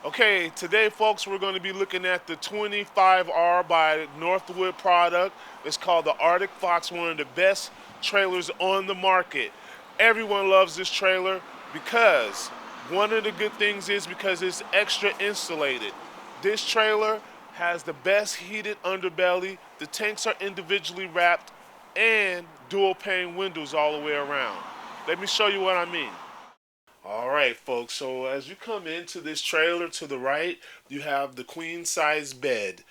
Okay, today folks we're going to be looking at the 25R by Northwood product. It's called the Arctic Fox, one of the best trailers on the market. Everyone loves this trailer because one of the good things is because it's extra insulated. This trailer has the best heated underbelly, the tanks are individually wrapped, and dual pane windows all the way around. Let me show you what I mean. All right, folks. So as you come into this trailer to the right, you have the queen size bed.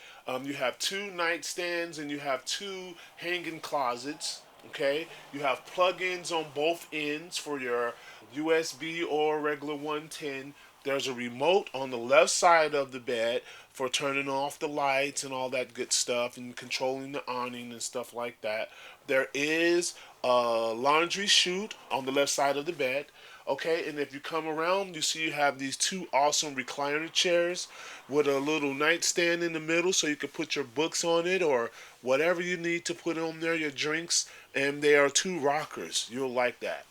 You have two nightstands and you have two hanging closets. Okay. You have plug-ins on both ends for your USB or regular 110. There's a remote on the left side of the bed for turning off the lights and all that good stuff and controlling the awning and stuff like that. There is a laundry chute on the left side of the bed. Okay, and if you come around, you see you have these two awesome recliner chairs with a little nightstand in the middle so you can put your books on it or whatever you need to put on there, your drinks, and there are two rockers. You'll like that.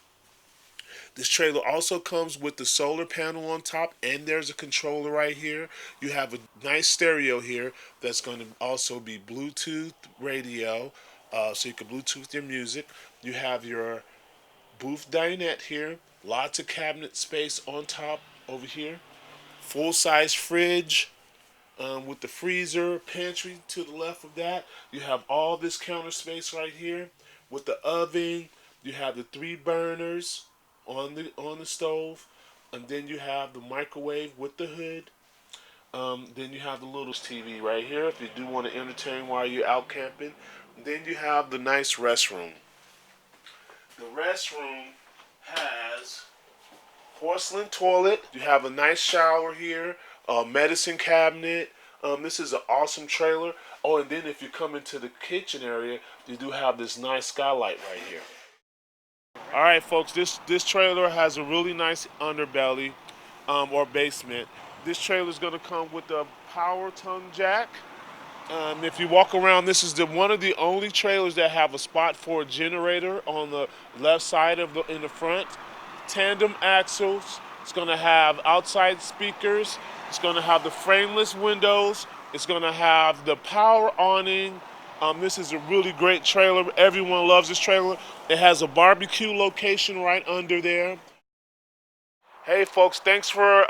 This trailer also comes with the solar panel on top, and there's a controller right here. You have a nice stereo here that's going to also be Bluetooth radio, so you can Bluetooth your music. You have your booth dinette here, lots of cabinet space on top over here, full size fridge with the freezer, pantry to the left of that. You have all this counter space right here with the oven. You have the three burners on the stove, and then you have the microwave with the hood. Then you have the little TV right here if you do want to entertain while you're out camping. Then you have the nice restroom. The restroom has porcelain toilet. You have a nice shower here, a medicine cabinet. This is an awesome trailer. Oh, and then if you come into the kitchen area, you do have this nice skylight right here. All right, folks, this trailer has a really nice underbelly or basement. This trailer is going to come with a power tongue jack. If you walk around, this is one of the only trailers that have a spot for a generator on the left side of in the front. Tandem axles. It's going to have outside speakers. It's going to have the frameless windows. It's going to have the power awning. This is a really great trailer. Everyone loves this trailer. It has a barbecue location right under there. Hey folks, thanks for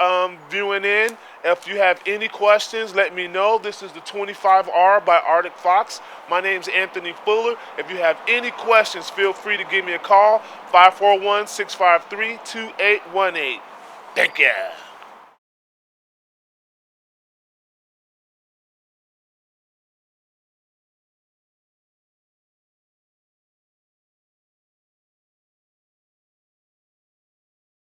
viewing in. If you have any questions, let me know. This is the 25R by Arctic Fox. My name's Anthony Fuller. If you have any questions, feel free to give me a call, 541-653-2818. Thank you.